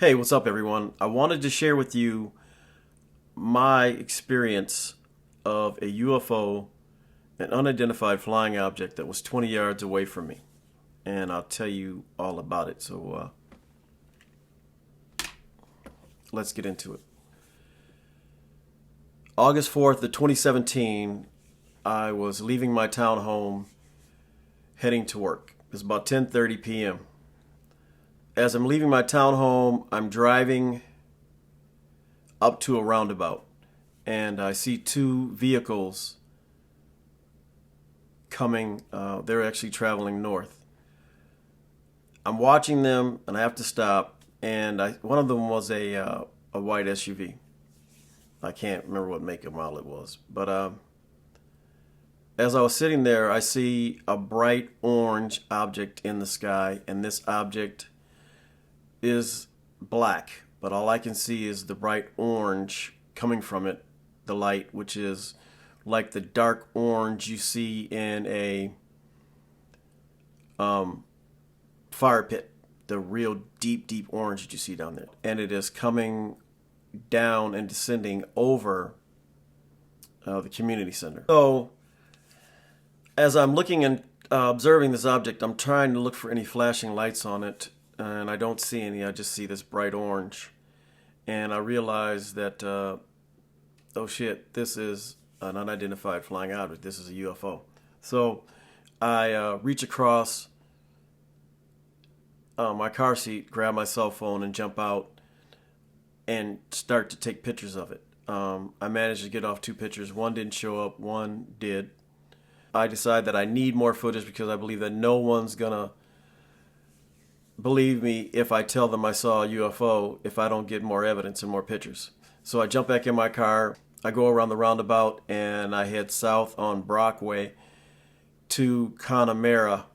Hey, what's up, everyone? I wanted to share with you my experience of a UFO, an unidentified flying object that was 20 yards away from me. And I'll tell you all about it. So let's get into it. August 4th of 2017, I was leaving my townhome heading to work. It was about 10:30 p.m. As I'm leaving my townhome, I'm driving up to a roundabout, and I see two vehicles coming. They're actually traveling north. I'm watching them, and I have to stop. And one of them was a white SUV. I can't remember what make and model it was, but as I was sitting there, I see a bright orange object in the sky, and this object is black, but all I can see is the bright orange coming from it, the light, which is like the dark orange you see in a fire pit, the real deep orange that you see down there. And it is coming down and descending over the community center. So as I'm looking and observing this object, I'm trying to look for any flashing lights on it, and I don't see any. I just see this bright orange, and I realize that oh shit, this is an unidentified flying object. This is a UFO. So I reach across my car seat, grab my cell phone, and jump out and start to take pictures of it. I managed to get off two pictures. One didn't show up, one did. I decide that I need more footage because I believe that no one's gonna believe me if I tell them I saw a UFO if I don't get more evidence and more pictures. So I jump back in my car, I go around the roundabout, and I head south on Brockway to Connemara.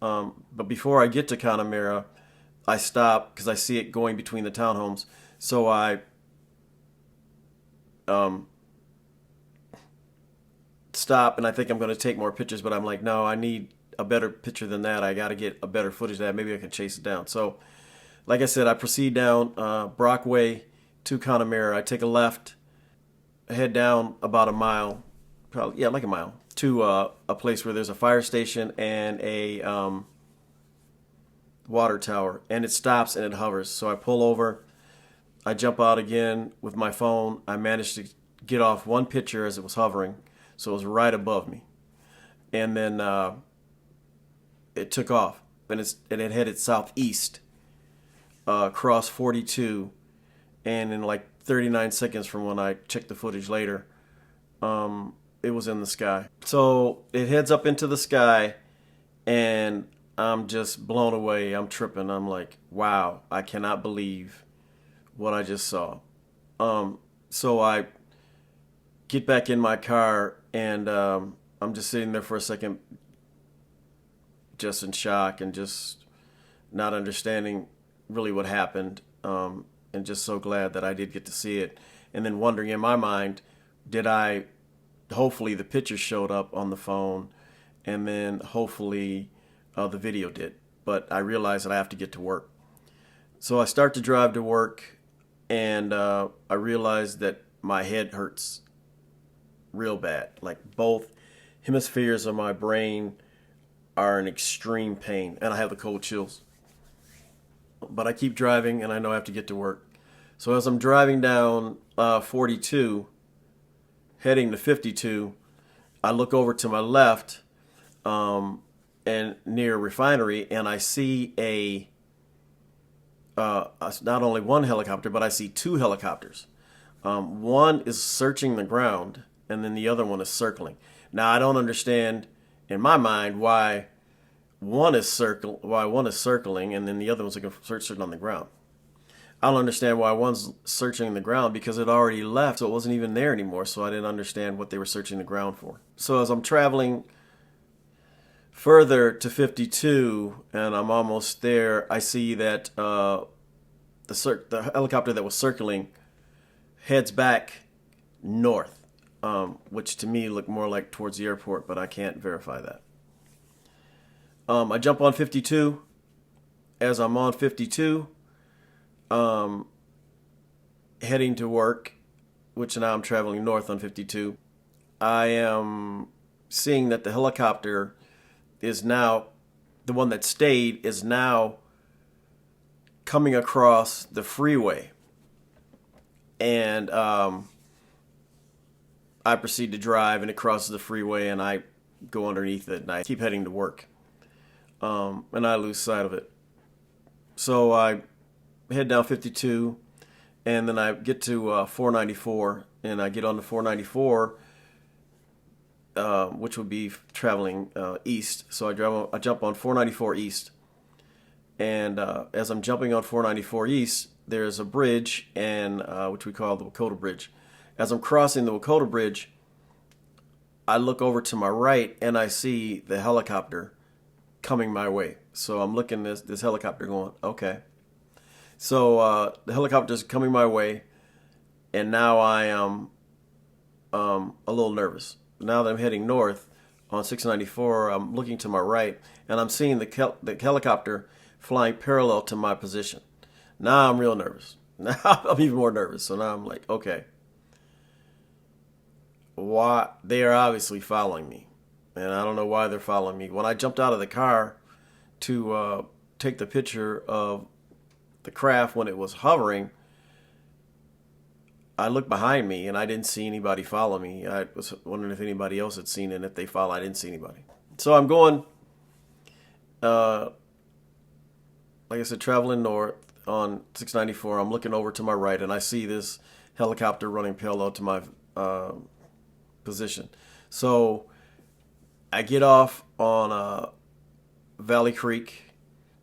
But before I get to Connemara, I stop because I see it going between the townhomes. So I stop, and I think I'm going to take more pictures, but I'm like, no, I need a better picture than that. I got to get a better footage of that. Maybe I can chase it down. So, like I said, I proceed down Brockway to Connemara. I take a left, head down about a mile, probably, yeah, like a mile, to a place where there's a fire station and a water tower, and it stops and it hovers. So I pull over, I jump out again with my phone. I managed to get off one picture as it was hovering, so it was right above me. And then it took off, and it headed southeast, across 42, and in like 39 seconds from when I checked the footage later, it was in the sky. So it heads up into the sky, and I'm just blown away. I'm tripping. I'm like, wow, I cannot believe what I just saw. So I get back in my car, and I'm just sitting there for a second, just in shock and just not understanding really what happened, and just so glad that I did get to see it. And then wondering in my mind, hopefully the picture showed up on the phone, and then hopefully the video did. But I realized that I have to get to work. So I start to drive to work, and I realize that my head hurts real bad. Like both hemispheres of my brain are in extreme pain, and I have the cold chills. But I keep driving, and I know I have to get to work. So as I'm driving down 42, heading to 52, I look over to my left, and near a refinery, and I see not only one helicopter, but I see two helicopters. One is searching the ground, and then the other one is circling. Now I don't understand in my mind why one is circling and then the other one's searching on the ground. I don't understand why one's searching the ground because it already left, so it wasn't even there anymore. So I didn't understand what they were searching the ground for. So as I'm traveling further to 52 and I'm almost there, I see that the helicopter that was circling heads back north. Which to me looked more like towards the airport, but I can't verify that. I jump on 52. As I'm on 52, heading to work, which now I'm traveling north on 52, I am seeing that the helicopter is now, the one that stayed is now coming across the freeway. And I proceed to drive, and it crosses the freeway, and I go underneath it, and I keep heading to work. And I lose sight of it. So I head down 52, and then I get to 494, and I get on the 494, which would be traveling east. So I jump on 494 east, and as I'm jumping on 494 east, there's a bridge, and which we call the Wakota Bridge. As I'm crossing the Wakota Bridge, I look over to my right, and I see the helicopter coming my way. So I'm looking at this helicopter going, okay. So the helicopter's coming my way, and now I am a little nervous. Now that I'm heading north on 694, I'm looking to my right, and I'm seeing the helicopter flying parallel to my position. Now I'm real nervous. Now I'm even more nervous. So now I'm like, okay, why? They are obviously following me, and I don't know why they're following me. When I jumped out of the car to take the picture of the craft when it was hovering, I looked behind me and I didn't see anybody follow me. I was wondering if anybody else had seen it, and if they followed, I didn't see anybody. So I'm going, like I said, traveling north on 694. I'm looking over to my right, and I see this helicopter running parallel to my position. So I get off on Valley Creek,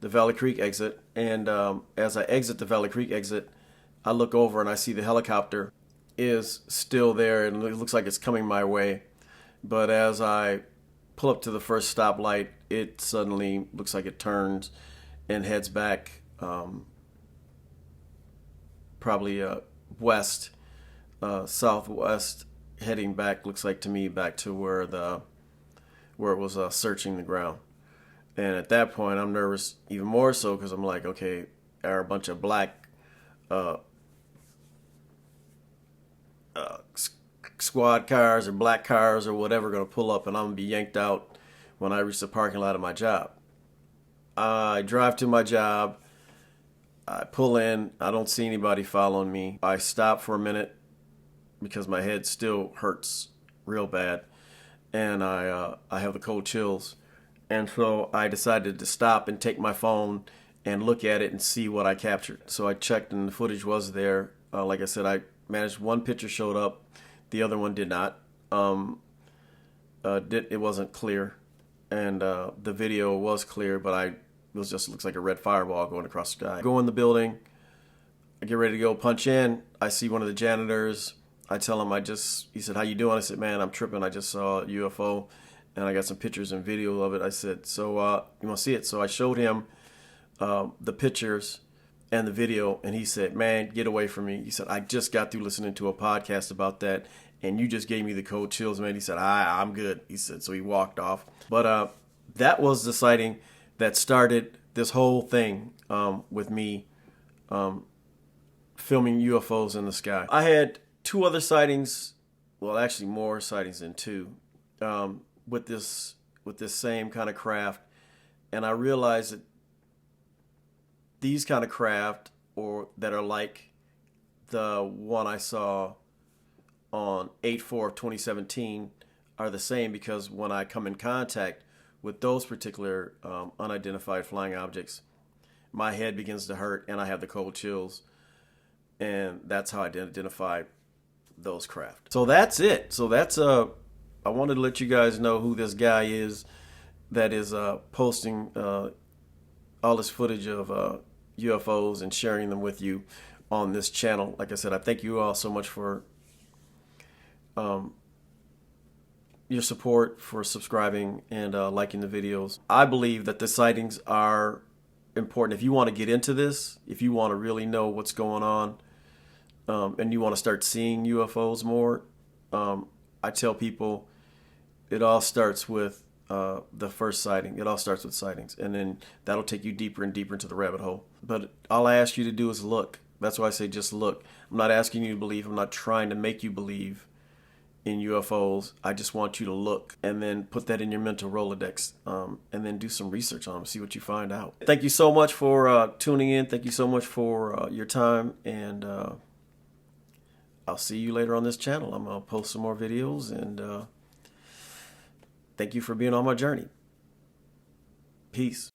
the Valley Creek exit, and as I exit the Valley Creek exit, I look over and I see the helicopter is still there, and it looks like it's coming my way. But as I pull up to the first stoplight, it suddenly looks like it turns and heads back, probably west, southwest, heading back, looks like to me, back to where it was searching the ground. And at that point, I'm nervous even more so, because I'm like, okay, are a bunch of black squad cars or black cars or whatever going to pull up, and I'm going to be yanked out when I reach the parking lot of my job. I drive to my job. I pull in. I don't see anybody following me. I stop for a minute because my head still hurts real bad, and I have the cold chills. And so I decided to stop and take my phone and look at it and see what I captured. So I checked, and the footage was there. Like I said, I managed one picture showed up. The other one did not. It wasn't clear, and the video was clear, but it looks like a red fireball going across the sky. I go in the building. I get ready to go punch in. I see one of the janitors. I tell him he said, "How you doing?" I said, "Man, I'm tripping. I just saw a UFO, and I got some pictures and video of it." I said, "So you want to see it?" So I showed him the pictures and the video, and he said, "Man, get away from me." He said, "I just got through listening to a podcast about that, and you just gave me the cold chills, man." He said, I'm good." He said, so he walked off. But that was the sighting that started this whole thing with me filming UFOs in the sky. I had two other sightings, well, actually more sightings than two, with this same kind of craft, and I realized that these kind of craft, or that are like the one I saw on 8/4/2017, are the same, because when I come in contact with those particular unidentified flying objects, my head begins to hurt and I have the cold chills, and that's how I identified those craft. So that's it. So that's I wanted to let you guys know who this guy is that is posting all this footage of UFOs and sharing them with you on this channel. Like I said, I thank you all so much for your support, for subscribing and liking the videos. I believe that the sightings are important. If you want to get into this, if you want to really know what's going on, and you want to start seeing UFOs more, I tell people it all starts with the first sighting. It all starts with sightings, and then that'll take you deeper and deeper into the rabbit hole. But all I ask you to do is look. That's why I say just look. I'm not asking you to believe. I'm not trying to make you believe in UFOs. I just want you to look and then put that in your mental Rolodex, and then do some research on them, see what you find out. Thank you so much for tuning in. Thank you so much for your time, and I'll see you later on this channel. I'm going to post some more videos, and thank you for being on my journey. Peace.